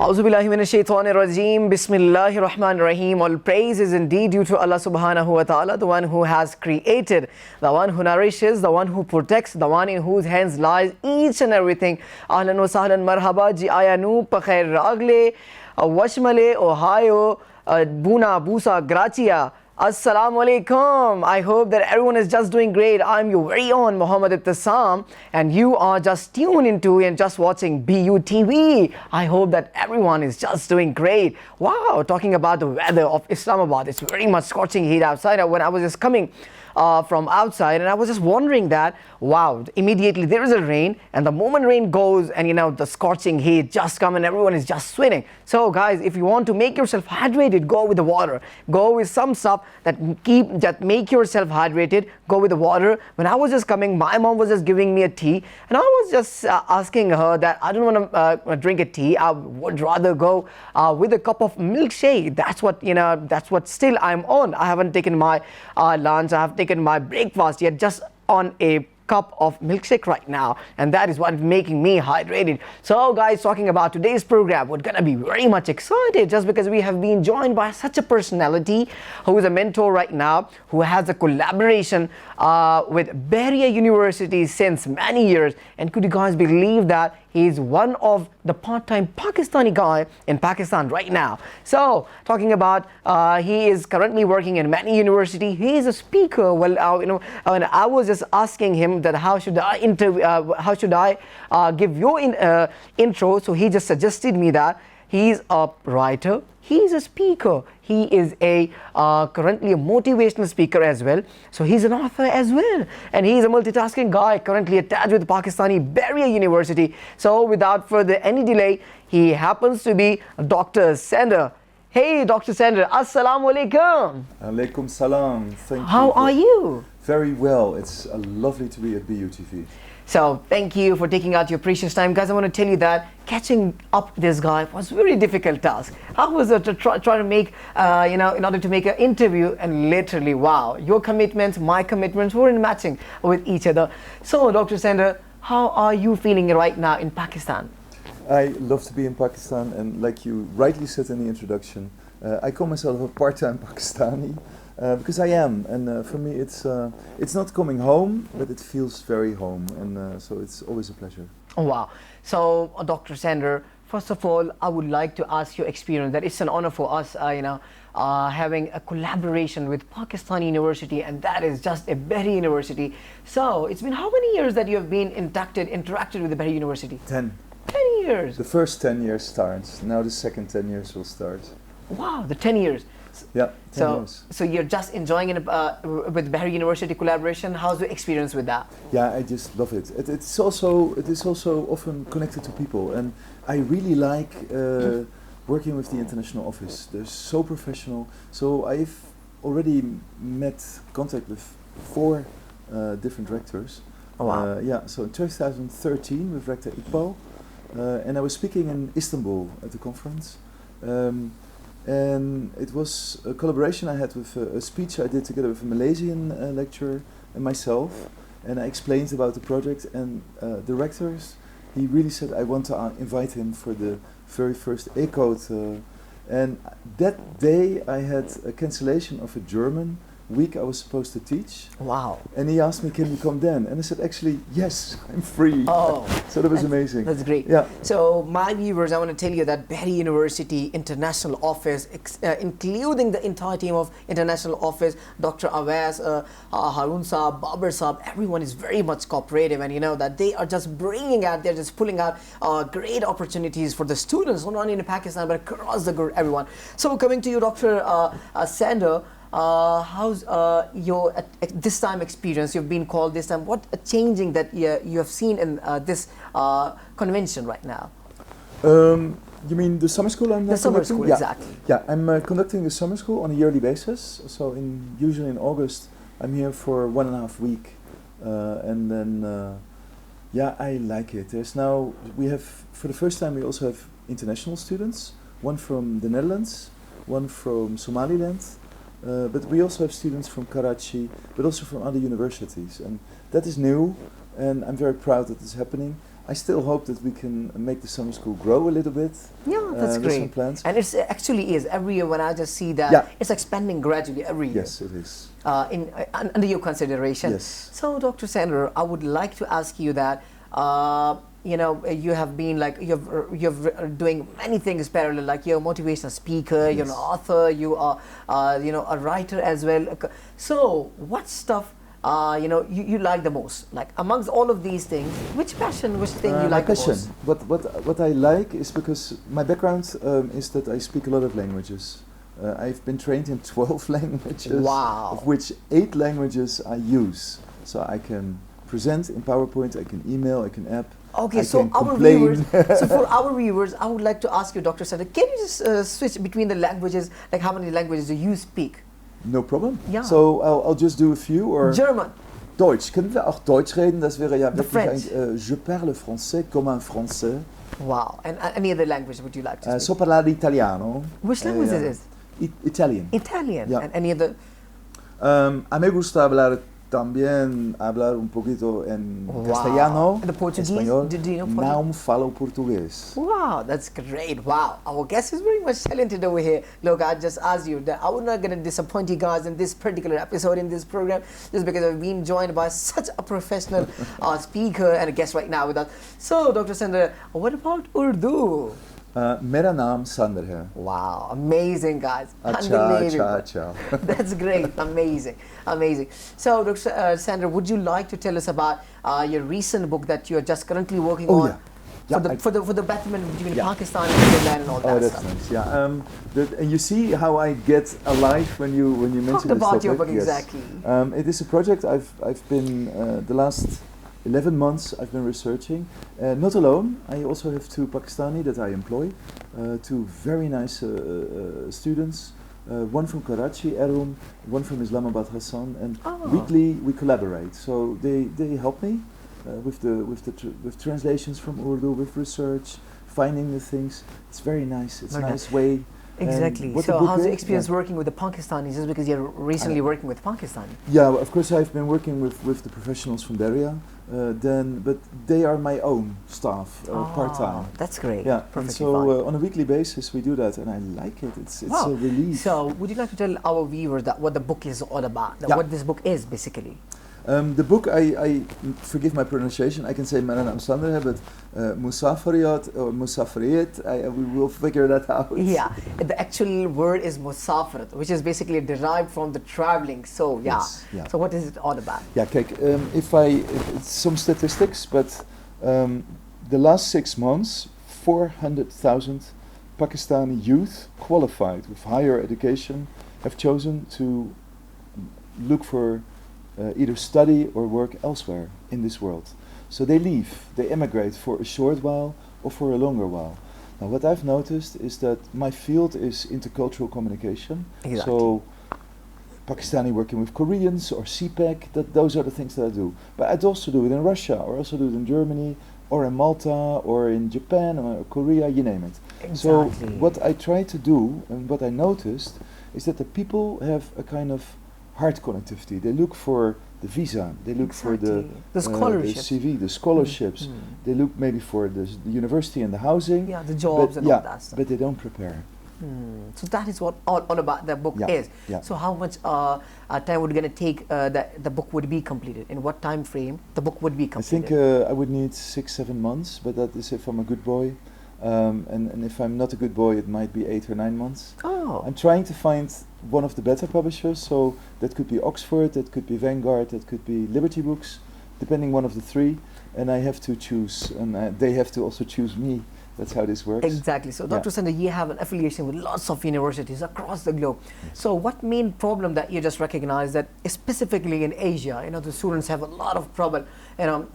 Auzubillahi minash shaitanir rajeem. Bismillahir Rahmanir Rahim. All praise is indeed due to Allah subhanahu wa ta'ala, the one who has created, the one who nourishes, the one who protects, the one in whose hands lies each and everything. Ahlan wa sahlan marhaba ji ayanu pakhair ragle washmale Ohio buna busa gracia. Assalamu alaikum. I hope that everyone is just doing great. I'm your very own Muhammad Ittasam, and you are just tuned into and just watching BUTV. I hope that everyone is just doing great. Wow, talking about the weather of Islamabad, it's very much scorching heat outside. When I was just coming from outside, and I was just wondering that, wow, immediately there is a rain, and the moment rain goes, and the scorching heat just come and everyone is just sweating. So guys, if you want to make yourself hydrated, go with the water. Go with some stuff that make yourself hydrated. Go with the water. When I was just coming, my mom was just giving me a tea, and I was just asking her that I don't want to drink a tea. I would rather go with a cup of milkshake. That's what still I'm on. I haven't taken my lunch. I have taken my breakfast yet, just on a cup of milkshake right now, and that is what is making me hydrated. So guys, talking about today's program, we're gonna be very much excited just because we have been joined by such a personality who is a mentor right now, who has a collaboration with Bahria University since many years. And could you guys believe that he's one of the part-time Pakistani guy in Pakistan right now? So talking about he is currently working in many university. He is a speaker. Well, and I was just asking him that how should I give your intro. So he just suggested me that he's a writer, he's a speaker, he is a currently a motivational speaker as well. So he's an author as well, and he's a multitasking guy currently attached with Pakistani Bahria University. So without further any delay, he happens to be Dr. Sander. Hey Dr. Sander, Assalamu alaikum. Alaikum salam. Thank you. How are you? Very well. It's lovely to be at BUTV. So thank you for taking out your precious time. Guys, I want to tell you that catching up this guy was a very difficult task. How was it to try to make, in order to make an interview, and literally, wow, your commitments, my commitments weren't matching with each other. So Dr. Sander, how are you feeling right now in Pakistan? I love to be in Pakistan, and like you rightly said in the introduction, I call myself a part-time Pakistani. Because I am, and for me it's not coming home, but it feels very home, and so it's always a pleasure. Oh, wow. So Dr. Sander, first of all, I would like to ask your experience. That it's an honor for us, having a collaboration with Pakistani University, and that is just a Bahria University. So it's been how many years that you have been interacted with the Bahria University? 10. 10 years. The first 10 years starts. Now the second 10 years will start. Wow, the 10 years. Yeah, 10 years. So you're just enjoying it with Bahria University collaboration. How's the experience with that? Yeah, I just love it. It is also often connected to people, and I really like working with the international office. They're so professional. So I've already contact with 4 different rectors. Oh, wow. So in 2013 with Rector Iqbal, and I was speaking in Istanbul at the conference. And it was a collaboration I had with a speech I did together with a Malaysian lecturer and myself, and I explained about the project, and the rectors, he really said I want to invite him for the very first ECODE, and that day I had a cancellation of a German week I was supposed to teach. Wow. And he asked me, can you come then? And I said, actually, yes, I'm free. Oh. So that was amazing. That's great. Yeah. So my viewers, I want to tell you that Bahria University International Office, including the entire team of International Office, Dr. Awais, Harun Saab, Babar Saab, everyone is very much cooperative, and that they are just they're just pulling out great opportunities for the students, not only in Pakistan, but across the globe, everyone. So coming to you, Dr. Sander, how's your this time experience? You've been called this time. What a changing that you have seen in this convention right now? You mean the summer school I'm The summer conducting? school, Yeah. exactly. Yeah, I'm conducting the summer school on a yearly basis. So usually in August I'm here for 1.5 weeks, and then I like it. We have, for the first time, we also have international students. One from the Netherlands, one from Somaliland. But we also have students from Karachi, but also from other universities, and that is new, and I'm very proud that it's happening. I still hope that we can make the summer school grow a little bit. Yeah, that's with some great. plans. And it actually is. Every year when I just see that, Yeah. it's expanding gradually every year. Yes, it is. Under your consideration. Yes. So, Dr. Sander, I would like to ask you that, you know, you have been like, you're doing many things parallel, like you're a motivational speaker, you're an author, you are, you know, a writer as well. So, what stuff, you know, you like the most? Like, amongst all of these things, which thing you like the most? What I like is because my background is that I speak a lot of languages. I've been trained in 12 languages, Wow. of which 8 languages I use. So I can present in PowerPoint, I can email, I can app. Okay, I so can our complain. viewers, so for our viewers, I would like to ask you, Dr. Sander, can you just switch between the languages? Like, how many languages do you speak? No problem. Ja. So I'll just do a few. Or German. Deutsch. Können wir auch Deutsch reden? Das wäre ja The wirklich French. je parle français comme un français. Wow. And any other language would you like to speak? So parlare italiano. Which language is it? Italian. Italian. Yeah. And any other? A me gusta hablar también hablar un poquito en castellano. And the Portuguese? Español. Do you know Portuguese? Não falo português. Wow, that's great. Wow. Our guest is very much talented over here. Look, I just asked you that I was not going to disappoint you guys in this particular episode in this program just because I've been joined by such a professional speaker and a guest right now with us. So, Dr. Sander, what about Urdu? मेरा नाम संदर है. Wow, amazing, guys. Acha, Unbelievable. acha. That's great. Amazing. Amazing. So, Dr. Sander, would you like to tell us about your recent book that you are just currently working on? Yeah. For the betterment between Pakistan and Finland and all that that's stuff. nice. Yeah. And you see how I get alive when you mention Talk this about topic. your book Yes. exactly. It is a project I've been the last 11 months I've been researching. Not alone. I also have 2 Pakistani that I employ. 2 very nice students. One from Karachi, Arum, one from Islamabad, Hassan, and weekly we collaborate. So they help me with translations from Urdu, with research, finding the things. It's very nice. It's a nice way. Exactly. So how's the experience working with the Pakistanis? Just because you're recently working with Pakistani? Yeah, of course I've been working with the professionals from Bahria, but they are my own staff, part-time. That's great. Yeah, perfectly and so fine. on a weekly basis we do that, and I like it. It's Wow. a relief. So would you like to tell our viewers that what the book is all about? That what this book is basically? The book, I forgive my pronunciation, I can say Maran Amsterdam, but Musafiriyat or Musafiriyat, we will figure that out. Yeah, the actual word is Musafirat, which is basically derived from the traveling. So yeah. Yes, yeah. So what is it all about? Yeah, kijk, it's some statistics, but the last 6 months, 400,000 Pakistani youth qualified with higher education have chosen to look for either study or work elsewhere in this world. So they leave, they emigrate for a short while or for a longer while. Now what I've noticed is that my field is intercultural communication. Exactly. So Pakistani working with Koreans or CPEC, those are the things that I do. But I'd also do it in Russia, or also do it in Germany, or in Malta, or in Japan, or Korea, you name it. Exactly. So what I try to do, and what I noticed, is that the people have a kind of heart connectivity. They look for the visa, they look for the scholarships, the CV, the scholarships. They look maybe for the university and the housing. Yeah, the jobs and all that stuff. But they don't prepare. So that is what all about the book is. Yeah. So how much time would it going to take that the book would be completed? In what time frame the book would be completed? I think I would need 6-7 months, but that is if I'm a good boy. And if I'm not a good boy, it might be 8 or 9 months. Oh. I'm trying to find one of the better publishers, so that could be Oxford, that could be Vanguard, that could be Liberty Books, depending one of the 3. And I have to choose, and they have to also choose me. That's how this works. Exactly. So, Dr. Sander, you have an affiliation with lots of universities across the globe. Yes. So, what main problem that you just recognize that specifically in Asia, you know, the students have a lot of trouble, you know,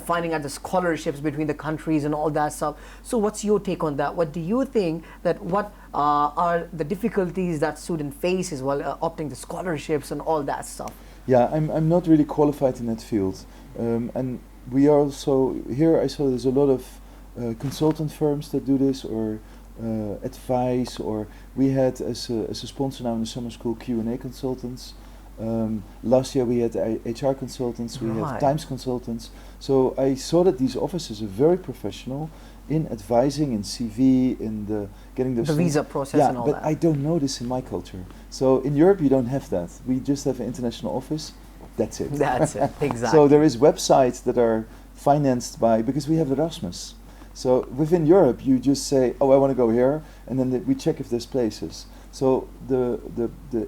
finding out the scholarships between the countries and all that stuff. So, what's your take on that? What do you think that what are the difficulties that student faces while opting the scholarships and all that stuff? Yeah, I'm not really qualified in that field, and we are also here. I saw there's a lot of consultant firms that do this, or advice, or we had as a sponsor now in the summer school Q&A consultants. Last year we had HR consultants, we have Right. Times consultants. So I saw that these offices are very professional in advising, in CV, in the getting those The things. visa process Yeah, and all but that. I don't know this in my culture. So in Europe you don't have that. We just have an international office. That's it. That's it, exactly. So there is websites that are financed by, because we have Erasmus. So within Europe you just say, oh, I want to go here, and then we check if there's places. So the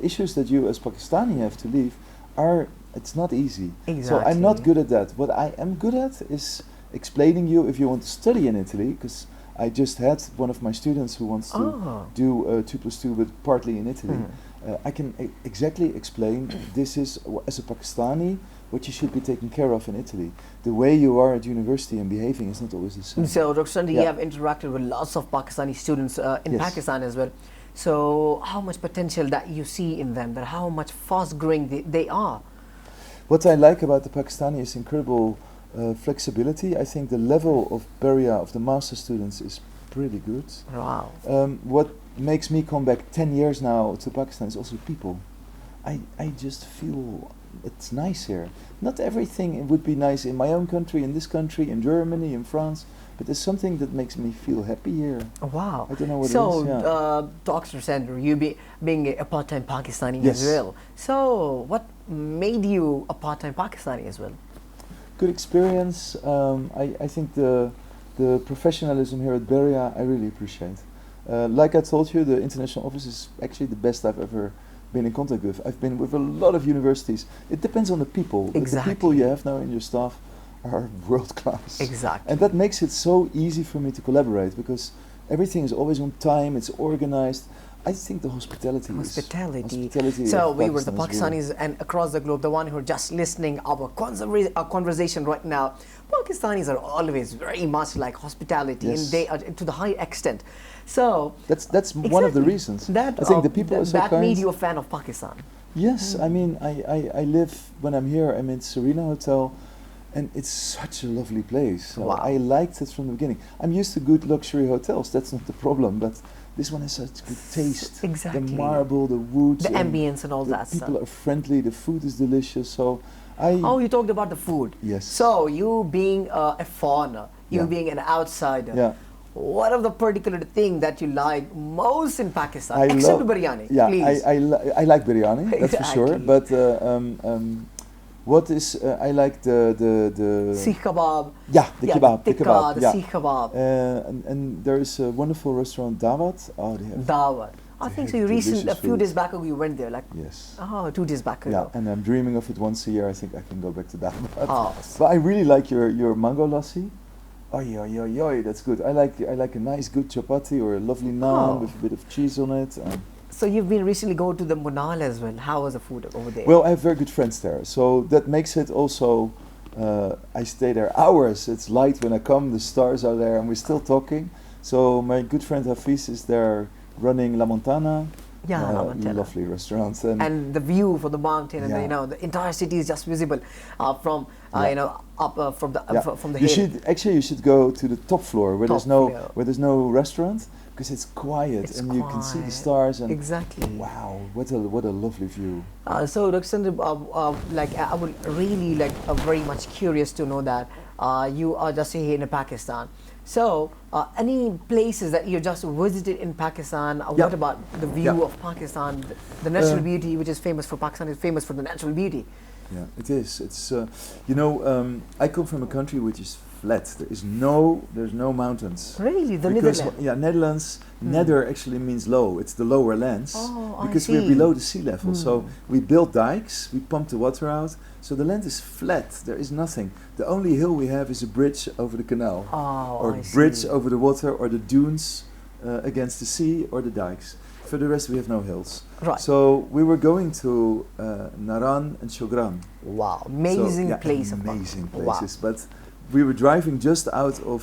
issues that you as Pakistani have to leave are, it's not easy. So I'm not Exactly. good at that. What I am good at is explaining you if you want to study in Italy, because I just had one of my students who wants to Oh. do 2+2 but partly in Italy. Mhm. I can exactly explain this is as a Pakistani what you should be taken care of in Italy. The way you are at university and behaving is not always the same. So, Dr. Sandhi, you Yeah. have interacted with lots of Pakistani students in Yes. Pakistan as well. So, how much potential that you see in them, that how much fast growing they are? What I like about the Pakistani is incredible flexibility. I think the level of barrier of the master students is pretty good. Wow. What makes me come back 10 years now to Pakistan is also people. I just feel it's nice here. Not everything would be nice in my own country, in this country, in Germany, in France, but there's something that makes me feel happy here. Wow. I don't know what so, it is. Yeah. Dr. Sandhu, you being a part-time Pakistani Yes. as well. So, what made you a part-time Pakistani as well? Good experience. I think the professionalism here at Bahria I really appreciate. Like I told you, the international office is actually the best I've ever been in contact with. I've been with a lot of universities. It depends on the people. But the people you have now in your staff are world class. Exactly. And that makes it so easy for me to collaborate because everything is always on time, it's organized. I think the hospitality Hospitality. So of we were the Pakistan is Pakistanis and across the globe, the one who are just listening our conversation right now. Pakistanis are always very much like hospitality, Yes. and they are to the high extent. So That's one of the exactly. reasons. That, I think the people are so that kind. made you a fan of Pakistan. Yes, I mean, I live, when I'm here, I'm in Serena Hotel, and it's such a lovely place. So Wow. I liked it from the beginning. I'm used to good luxury hotels, that's not the problem, but this one has such good taste. Exactly. The marble, the wood. The and ambience and all the that people stuff. are friendly, the food is delicious, so I... Oh, you talked about the food. Yes. So you being a foreigner, you Yeah. being an outsider. Yeah. What are the particular thing that you like most in Pakistan, I except love- biryani? Yeah, please. I like biryani, that's for sure, Exactly. but what is, I like the Sikh kebab. yeah, the kebab, the the kebab, tikka, the yeah. Sikh kebab. And there is a wonderful restaurant, Dawat. Oh, they have, Dawat. I They think so. have You recently, a delicious few food. days back ago, you went there. Like, yes. 2 days back Yeah, ago. and I'm dreaming of it once a year. I think I can go back to Dawat. Oh, But I really like your mango lassi. Oh, yeah, that's good. I like a nice good chapati or a lovely naan Oh. with a bit of cheese on it. so you've been recently go to the Munal as well. How was the food over there? Well, I have very good friends there, so that makes it also. I stay there hours. It's light when I come. The stars are there, and we're still talking. So my good friend Hafiz is there running La Montana. Yeah, La Montana. Lovely restaurant. And the view for the mountain, and Yeah. the entire city is just visible from Yeah. up from the Yeah. from the you hill. you should go to the top floor where Top floor. there's no restaurant because it's quiet It's and you can see the quiet. stars and Exactly. wow, what a lovely view. So, Dr. Sandhu, I would really very much curious to know that you are just here in Pakistan. So, any places that you just visited in Pakistan? Yeah. What about the view Yeah. of Pakistan? The natural beauty, which is famous for Pakistan, is famous for the natural beauty. Yeah, it is. It's I come from a country which is flat. There's no mountains. Really, the Because Netherlands. yeah, Netherlands. Nether actually means low. It's the lower lands Oh, I because we're see. below the sea level. So we build dikes, we pump the water out. So the land is flat. There is nothing. The only hill we have is a bridge over the canal, Oh, or I bridge see. over the water, or the dunes against the sea, or the dikes. For the rest, we have no hills. Right. So we were going to Naran and Shogran. Wow, amazing So, yeah, place of amazing Pakistan. Wow. places. But we were driving just out of,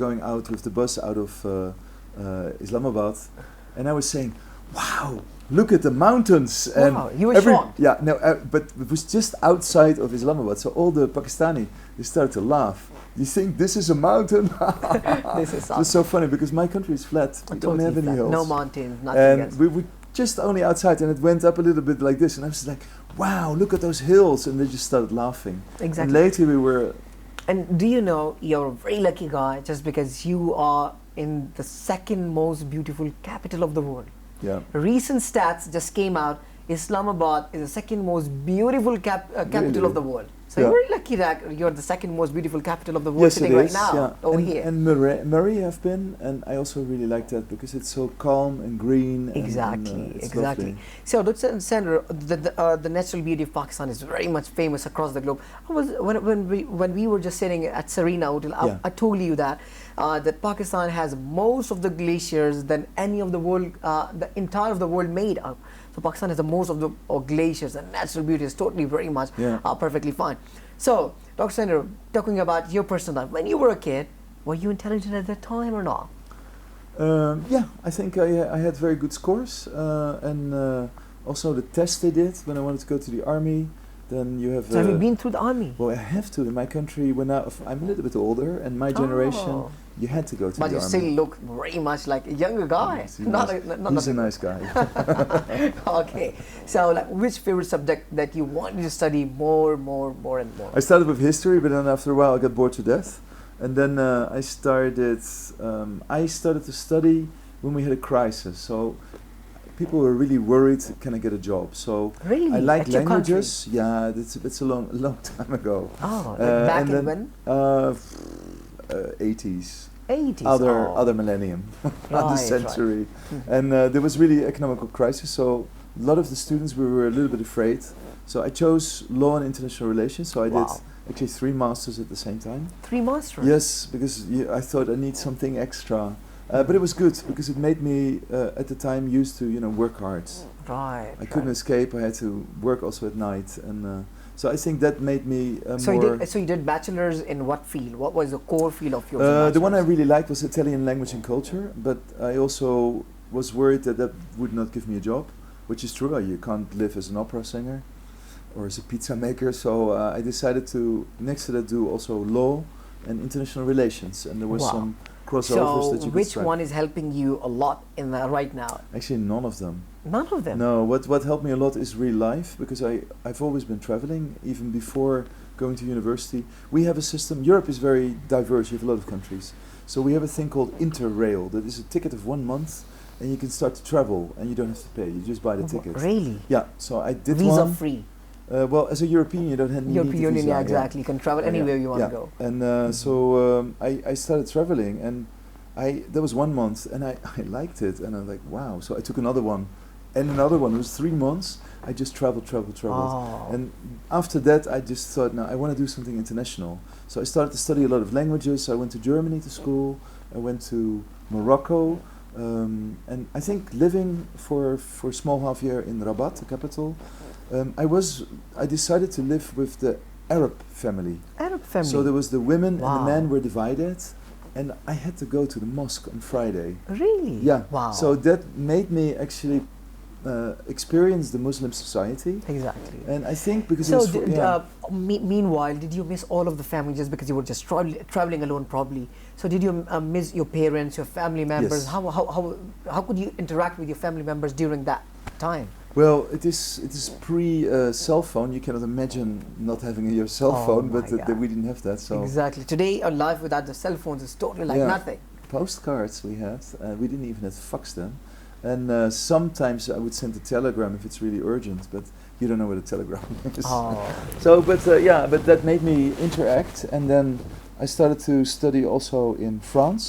going out with the bus out of Islamabad, and I was saying, "Wow, look at the mountains!" And Wow, you were shocked. Yeah, no, but it was just outside of Islamabad, so all the Pakistani they started to laugh. You think this is a mountain? This is It was so funny because my country is flat. We don't totally have any flat. hills. No mountains, nothing And else. we just only outside, and it went up a little bit like this, and I was like, wow, look at those hills, and they just started laughing. Exactly. And later we were... And do you know, you're a very lucky guy just because you are in the second most beautiful capital of the world. Yeah. Recent stats just came out. Islamabad is the second most beautiful capital Really? of the world. So Yeah. you're very lucky that you're the second most beautiful capital of the world Yes, sitting it right is. now Yeah. over and, here. And Murray have been, and I also really like that because it's so calm and green. Exactly, it's exactly. lovely. So, Dr. Sandra, the natural beauty of Pakistan is very much famous across the globe. When we were just sitting at Serena Hotel, Yeah. I told you that Pakistan has most of the glaciers than any of the world, the entire of the world made up. So Pakistan has the most of the glaciers, and natural beauty is totally very much Yeah. perfectly fine. So, Dr. Sandra, talking about your personal life, when you were a kid, were you intelligent at that time or not? Yeah, I think I had very good scores, and also the test they did when I wanted to go to the army. Then you have. So have you been through the army? Well, I have to. In my country, I'm a little bit older, and my generation, Oh. you had to go to But the you army. still look very much like a younger guy. Yes, he's Not nice. not He's a a- nice guy. Okay. So, like, which favorite subject that you wanted to study more and more? I started with history, but then after a while I got bored to death, and then I started to study when we had a crisis. So people were really worried, can I get a job? So Really? I like At your country? languages. Yeah, it's a long time ago. Oh, and back in then, when? 80s. 80s. Other millennium, other Right, century, Mhm. and there was really economical crisis. So a lot of the students were a little bit afraid. So I chose law and international relations. So I did Wow. actually 3 masters at the same time. 3 masters? Yes, because I thought I need something extra, but it was good because it made me at the time used to work hard. Right. I couldn't escape. I had to work also at night, and so I think that made me So more. you did bachelor's in what field? What was the core field of your The one I bachelor's? really liked was Italian language and culture, but I also was worried that would not give me a job, which is true. You can't live as an opera singer or as a pizza maker. So I decided to next to that do also law and international relations, and there was Wow. some crossovers So that you could which strike. one is helping you a lot in right now? Actually, none of them. None of them. No, what helped me a lot is real life, because I've always been traveling, even before going to university. We have a system, Europe is very diverse, you have a lot of countries. So we have a thing called Interrail, that is a ticket of 1 month, and you can start to travel, and you don't have to pay, you just buy the ticket. Really? Yeah, so I did Visa one. free. Well, as a European, you don't have need European a Union, visa, yeah, exactly. You can travel Yeah, anywhere you want yeah. to go. And so I started traveling, and that was 1 month, and I liked it, and I'm like, wow. So I took another one, and another one. It was 3 months. I just traveled. Oh. And after that, I just thought, now I want to do something international. So I started to study a lot of languages. I went to Germany to school. I went to Morocco. And I think living for a small half year in Rabat, the capital, I decided to live with the Arab family. Arab family. So there was the women and Wow. the men were divided, and I had to go to the mosque on Friday. Really? Yeah. Wow. So that made me actually experience the Muslim society, exactly. and I think because So, it was meanwhile, did you miss all of the family just because you were just traveling alone, probably? So, did you miss your parents, your family members? Yes. How could you interact with your family members during that time? well, it is pre cell phone. You cannot imagine not having your cell Oh phone, my but God. we didn't have that. So Exactly. Today, our life without the cell phones is totally like Yeah. nothing. postcards we had. We didn't even have fax then. And sometimes I would send a telegram if it's really urgent, but you don't know what a telegram is. Oh. So, but that made me interact, and then I started to study also in France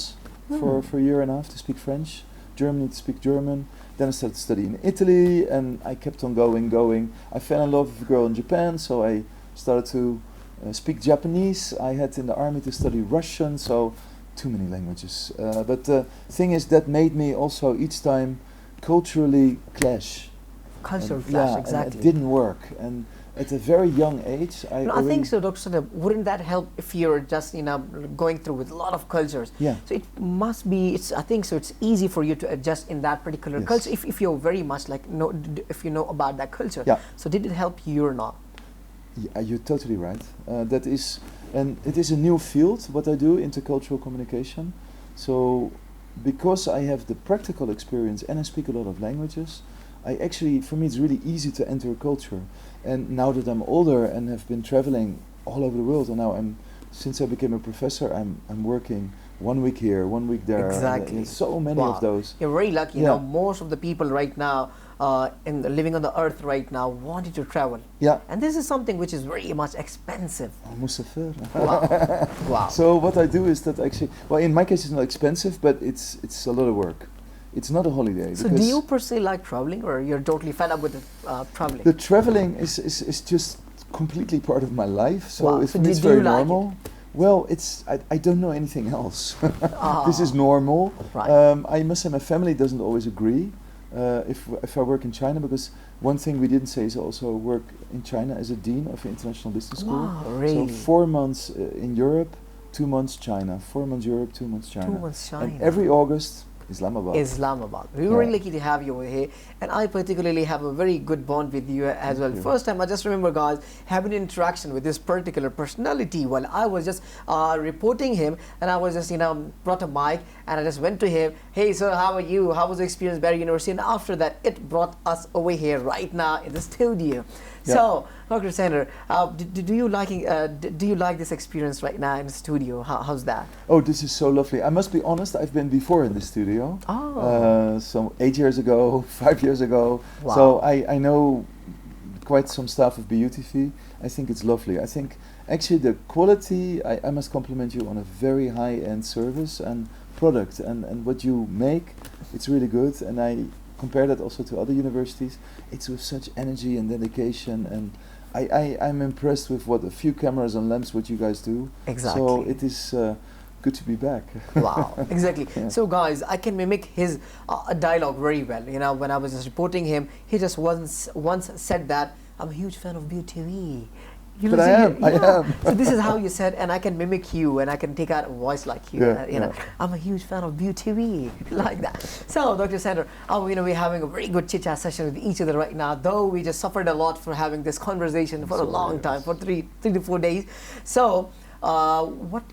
for a year and a half to speak French, Germany to speak German. Then I started to study in Italy, and I kept on going. I fell in love with a girl in Japan, so I started to speak Japanese. I had in the army to study Russian, so too many languages. But the thing is, that made me also each time culturally clash. Cultural And clash, yeah, exactly. and it didn't work. And at a very young age, No, I already- think so, Dr. Sundar. Wouldn't that help if you're just going through with a lot of cultures? Yeah. So it must be. I think so. It's easy for you to adjust in that particular Yes. culture if you're very much like if you know about that culture. Yeah. So did it help you or not? Yeah, you're totally right. That is, and it is a new field, what I do, intercultural communication. So, because I have the practical experience and I speak a lot of languages, for me, it's really easy to enter a culture. And now that I'm older and have been traveling all over the world, and now since I became a professor, I'm working 1 week here, 1 week there. Exactly. And so many of those. You're very lucky. Yeah. Now, most of the people right now, living on the earth right now, wanting to travel. Yeah. And this is something which is very much expensive. Musafir. Wow. Wow. So what I do is that actually, well, in my case, it's not expensive, but it's a lot of work. It's not a holiday. So do you per se like traveling, or you're totally fed up with traveling? The traveling is just completely part of my life. So Wow. it's, So it's do very you like normal. Well, I don't know anything else. This is Ah. normal. Right. I must say my family doesn't always agree if I work in China, because one thing we didn't say is also work in China as a dean of an international business school. Wow, really? So 4 months in Europe, 2 months China. 4 months Europe, 2 months China. 2 months China. And every August, Islamabad. Islamabad. We're Yeah. really lucky to have you over here, and I particularly have a very good bond with you as well. you. First time I just remember, guys, having an interaction with this particular personality while I was just reporting him, and I was just brought a mic and I just went to him. Hey sir, how are you? How was the experience at Bahria University? And after that, it brought us over here right now in the studio. Yeah. So, Dr. Sander, do you like this experience right now in the studio? How's that? Oh, this is so lovely. I must be honest, I've been before in the studio. Oh. So 8 years ago, 5 years ago. Wow. So I know quite some stuff of BeautyFee. I think it's lovely. I think actually the quality, I must compliment you on a very high-end service and product. And what you make, it's really good. And I compare that also to other universities. It's with such energy and dedication, and I'm impressed with what a few cameras and lamps what you guys do. Exactly. So it is good to be back. Wow, exactly. Yeah. So guys, I can mimic his dialogue very well. When I was just reporting him, he just once said that, I'm a huge fan of BeautyFee. But I am. So this is how you said, and I can mimic you, and I can take out a voice like you. Yeah, I'm a huge fan of BeautyFee, like that. So, Dr. Sander, we're having a very good chit-chat session with each other right now, though we just suffered a lot for having this conversation for a long time, for three to 4 days. So, what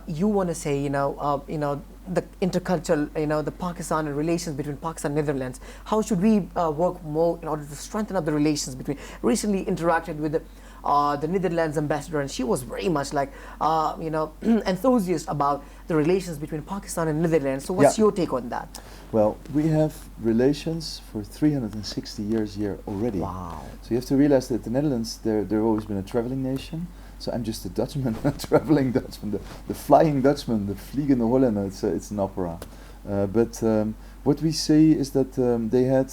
you want to say, the intercultural, the Pakistan and relations between Pakistan and Netherlands, how should we work more in order to strengthen up the relations between? Recently interacted with the Netherlands ambassador, and she was very much like, enthusiast about the relations between Pakistan and Netherlands. So what's your take on that? Well, we have relations for 360 years here already. Wow. So you have to realize that the Netherlands, they've always been a traveling nation. So I'm just a Dutchman, a traveling Dutchman, the flying Dutchman, the Vliegende Hollander. It's an opera. But what we see is that they had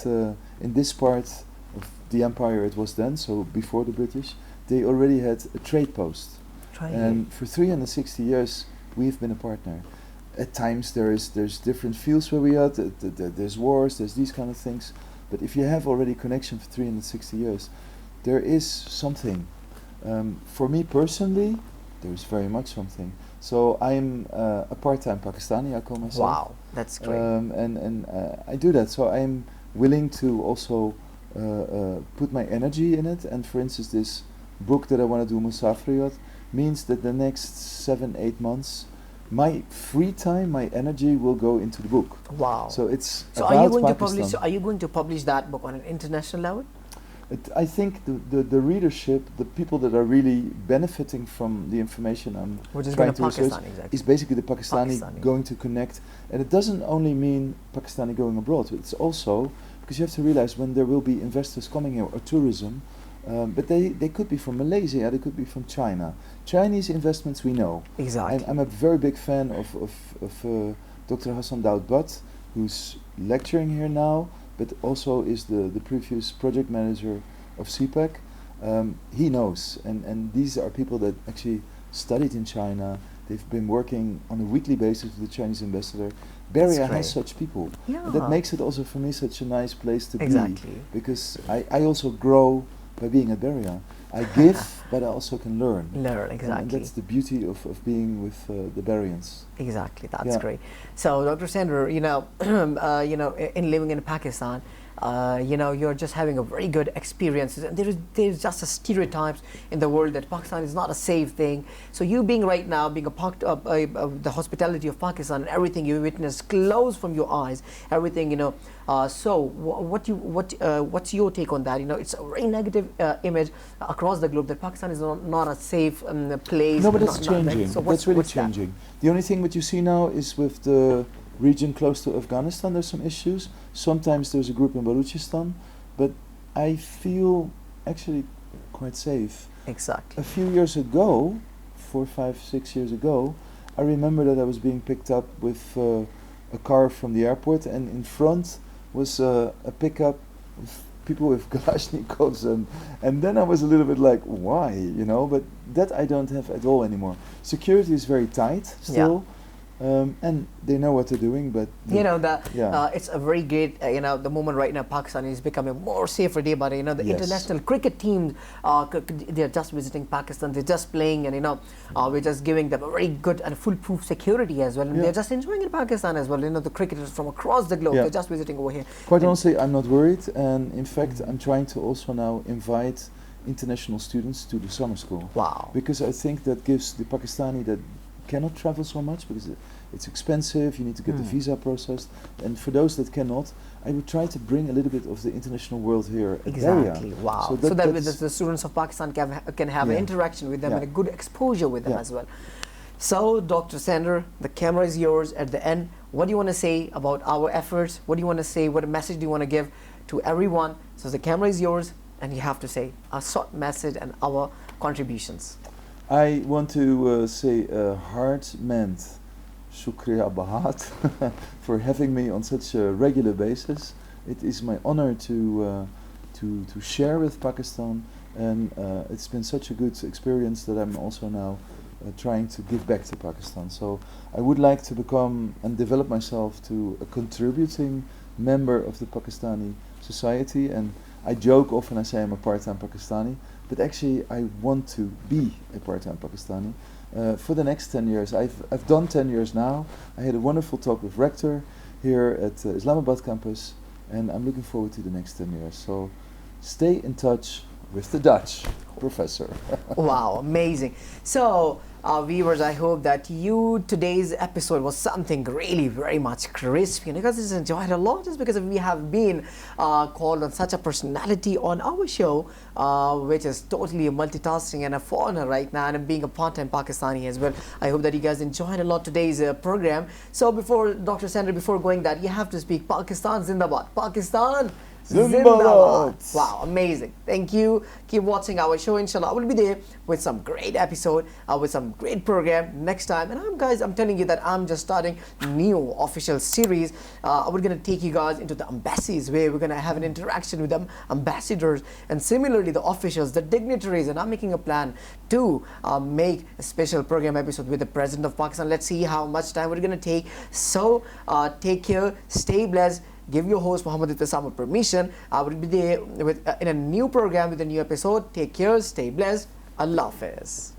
in this part of the empire it was then, so before the British, they already had a trade post. And for 360 years, we've been a partner. At times there's different fields where we are, there's wars, there's these kind of things. But if you have already connection for 360 years, there is something. For me personally, there is very much something. So I'm a part-time Pakistani, I call myself. Wow, that's great. And I do that. So I'm willing to also put my energy in it. And for instance, this book that I want to do, Musafriyat, means that the next 7-8 months, my free time, my energy will go into the book. Wow. So it's So about are you going to Pakistan. publish? Are you going to publish that book on an international level? I think the readership, the people that are really benefiting from the information I'm Which is trying going to to research Pakistan, exactly. is basically the Pakistani, Pakistani. going to connect. And it doesn't only mean Pakistani going abroad, it's also, because you have to realize when there will be investors coming here or tourism, but they could be from Malaysia, they could be from China. Chinese investments we know. Exactly. I'm a very big fan of Dr. Hassan Daoud Butt, who's lecturing here now, but also is the previous project manager of CPAC. He knows, and these are people that actually studied in China. They've been working on a weekly basis with the Chinese ambassador. Bahria has such people. Yeah. And that makes it also for me such a nice place to Exactly. be, because I also grow by being at Bahria. I give, but I also can learn. Learn, And exactly. that's the beauty of being with the Bahrians. Exactly, that's Yeah. great. So, Dr. Sander, in living in Pakistan, you're just having a very good experience. And there's just a stereotypes in the world that Pakistan is not a safe thing. So you being right now, being a part of the hospitality of Pakistan and everything you witness close from your eyes, everything, what's your take on that? It's a very negative image across the globe that Pakistan is not a safe place. No, but it's changing. So That's really changing. The only thing that you see now is with the region close to Afghanistan, there's some issues. Sometimes there's a group in Balochistan, but I feel actually quite safe. Exactly. A few years ago, 4, 5, 6 years ago, I remember that I was being picked up with a car from the airport, and in front was a pickup with people with Kalashnikovs, and then I was a little bit like, why, but that I don't have at all anymore. Security is very tight still. And they know what they're doing, but it's a very great the moment right now. Pakistan is becoming more safer day by day. The international cricket team, they're just visiting Pakistan, they're just playing, and we're just giving them a very good and foolproof security as well, and they're just enjoying in Pakistan as well. The cricketers from across the globe, they're just visiting over here. Quite honestly, I'm not worried, and in fact I'm trying to also now invite international students to the summer school. Wow. Because I think that gives the Pakistani that cannot travel so much, because it's expensive, you need to get the visa processed, and for those that cannot, I would try to bring a little bit of the international world here at Exactly. Bahria. Wow. So that the students of Pakistan can have an interaction with them and a good exposure with them as well. So Dr. Sander, the camera is yours at the end. What do you want to say about our efforts? What do you want to say? What message do you want to give to everyone? So the camera is yours, and you have to say a short message and our contributions. I want to say a heart-meant shukriya bahat for having me on such a regular basis. It is my honor to share with Pakistan, and it's been such a good experience that I'm also now trying to give back to Pakistan. So I would like to become and develop myself to a contributing member of the Pakistani society, and I joke often, I say I'm a part-time Pakistani, but actually I want to be a part-time Pakistani for the next 10 years. I've done 10 years now. I had a wonderful talk with Rector here at Islamabad campus, and I'm looking forward to the next 10 years. So stay in touch with the Dutch professor. Wow, amazing. So viewers, I hope that today's episode was something really very much crispy, and you guys just enjoyed a lot, just because we have been called on such a personality on our show, which is totally multitasking and a foreigner right now, and being a part-time Pakistani as well. I hope that you guys enjoyed a lot today's program. So before Dr. Sander, before going that, you have to speak Pakistan Zindabad. Pakistan Zindabad. Wow, amazing. Thank you. Keep watching our show. Inshallah, I will be there with some great episode, with some great program next time. And I'm telling you that I'm just starting new official series. We're going to take you guys into the embassies, where we're going to have an interaction with them ambassadors, and similarly the officials, the dignitaries. And I'm making a plan to make a special program episode with the President of Pakistan. Let's see how much time we're going to take. So take care, stay blessed. Give your host Muhammad Ittasam permission. I will be there in a new program with a new episode. Take care, stay blessed. Allah Hafiz.